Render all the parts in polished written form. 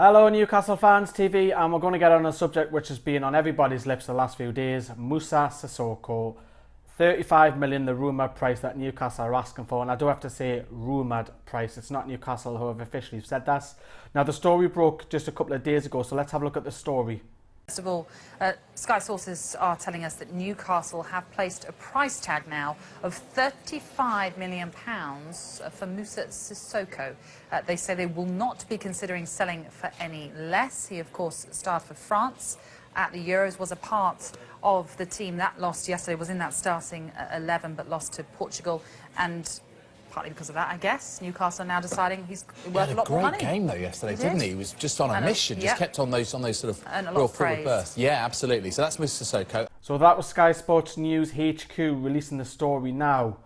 Hello Newcastle Fans TV, and we're going to get on a subject which has been on everybody's lips the last few days. Moussa Sissoko, 35 million, the rumoured price that Newcastle are asking for, and I do have to say rumoured price. It's not Newcastle who have officially said that. Now the story broke just a couple of days ago, so let's have a look at the story. First of all, Sky sources are telling us that Newcastle have placed a price tag now of £35 million for Moussa Sissoko. They say they will not be considering selling for any less. He, of course, starred for France at the Euros, was a part of the team that lost yesterday, was in that starting 11 but lost to Portugal, and partly because of that, I guess, Newcastle are now deciding he's worth a lot more money. Great game though yesterday, didn't he? He was just on a mission, just kept on those sort of real forward bursts. Yeah, absolutely. So that's Moussa Sissoko. So that was Sky Sports News HQ releasing the story now.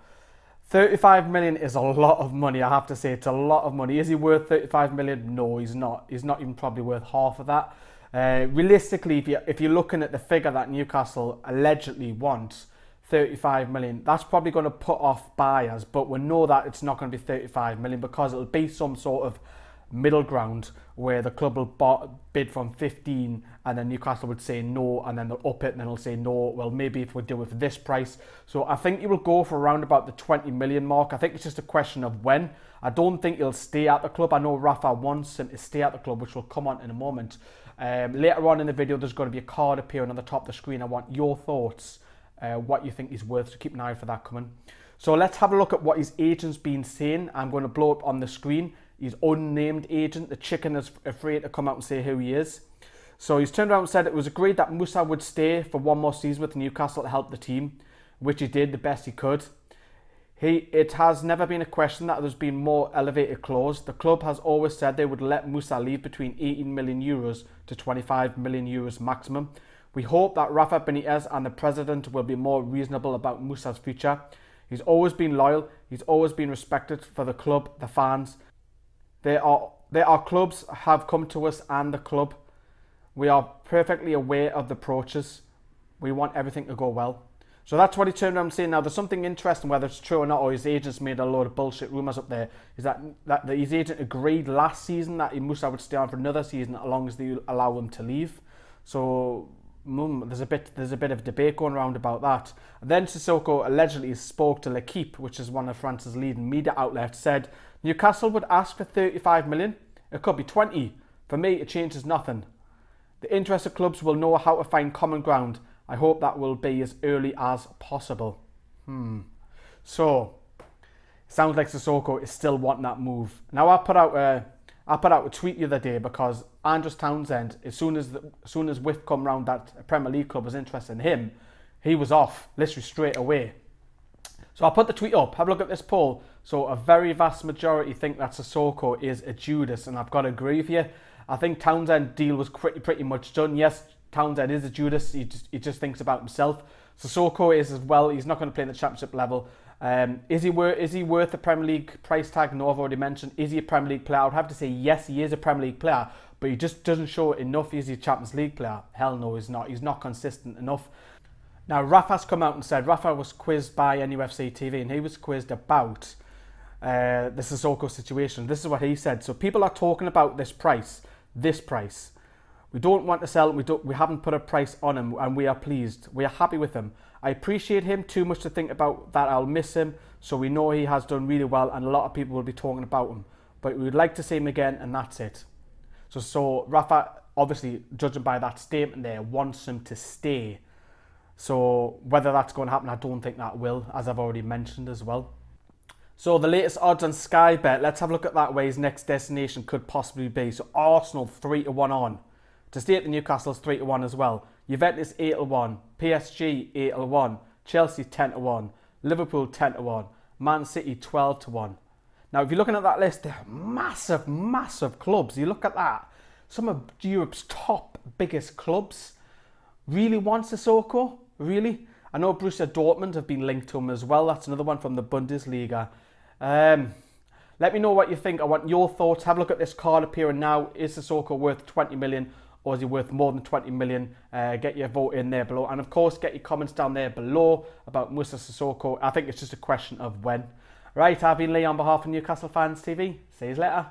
35 million is a lot of money, I have to say. It's a lot of money. Is he worth 35 million? No, he's not. He's not even probably worth half of that. Realistically, if you're looking at the figure that Newcastle allegedly wants, 35 million, that's probably going to put off buyers, but we know that it's not going to be 35 million because it'll be some sort of middle ground where the club will bid from 15 and then Newcastle would say no, and then they'll up it and then they'll say no, well maybe if we do it for this price. So I think he will go for around about the 20 million mark. I think it's just a question of when. I don't think he'll stay at the club. I know Rafa wants him to stay at the club, which we'll come on in a moment. Later on in the video there's going to be a card appearing on the top of the screen. I want your thoughts, what you think he's worth, so keep an eye out for that coming. So let's have a look at what his agent's been saying. I'm going to blow up on the screen. His unnamed agent, the chicken, is afraid to come out and say who he is. So he's turned around and said it was agreed that Moussa would stay for one more season with Newcastle to help the team, which he did the best he could. It has never been a question that there's been more elevated clause. The club has always said they would let Moussa leave between 18 million euros to 25 million euros maximum. We hope that Rafa Benitez and the president will be more reasonable about Moussa's future. He's always been loyal. He's always been respected for the club, the fans. There are clubs have come to us and the club. We are perfectly aware of the approaches. We want everything to go well. So that's what he turned around saying. Now there's something interesting, whether it's true or not, or his agents made a load of bullshit rumours up there, is that his agent agreed last season that Moussa would stay on for another season as long as they allow him to leave. So there's a bit of debate going around about that. And then Sissoko allegedly spoke to L'Equipe, which is one of France's leading media outlets, said Newcastle would ask for 35 million. It could be 20. For me, it changes nothing. The interested clubs will know how to find common ground. I hope that will be as early as possible. So, sounds like Sissoko is still wanting that move. Now I put out a tweet the other day because Andros Townsend, as soon as Whiff come round that a Premier League club was interested in him, he was off, literally straight away. So I put the tweet up. Have a look at this poll. So a very vast majority think that Sissoko is a Judas, and I've got to agree with you. I think Townsend's deal was pretty much done. Yes, Townsend is a Judas. He just thinks about himself. Sissoko is as well. He's not going to play in the Championship level. Is he worth the Premier League price tag? No, I've already mentioned. Is he a Premier League player? I would have to say yes, he is a Premier League player, but he just doesn't show it enough. Is he a Champions League player? Hell no, he's not. He's not consistent enough. Now, Rafa's come out and said, Rafa was quizzed by NUFC TV, and he was quizzed about the Sissoko situation. This is what he said. So people are talking about this price. We don't want to sell him. We haven't put a price on him, and we are pleased. We are happy with him. I appreciate him too much to think about that. I'll miss him. So we know he has done really well, and a lot of people will be talking about him. But we would like to see him again, and that's it. So Rafa, obviously, judging by that statement there, wants him to stay. So whether that's going to happen, I don't think that will, as I've already mentioned as well. So the latest odds on Sky Bet, let's have a look at that, where his next destination could possibly be. So Arsenal 3-1 on. To stay at the Newcastle's 3-1 as well. Juventus 8-1, PSG 8-1, Chelsea 10-1, Liverpool 10-1, Man City 12-1. Now if you're looking at that list, they're massive, massive clubs. You look at that. Some of Europe's top biggest clubs really want Sissoko. Really? I know Borussia Dortmund have been linked to him as well. That's another one from the Bundesliga. Let me know what you think. I want your thoughts. Have a look at this card appearing now. Is Sissoko worth 20 million or is he worth more than 20 million? Get your vote in there below. And of course, get your comments down there below about Moussa Sissoko. I think it's just a question of when. Right, I've been Lee on behalf of Newcastle Fans TV. See you later.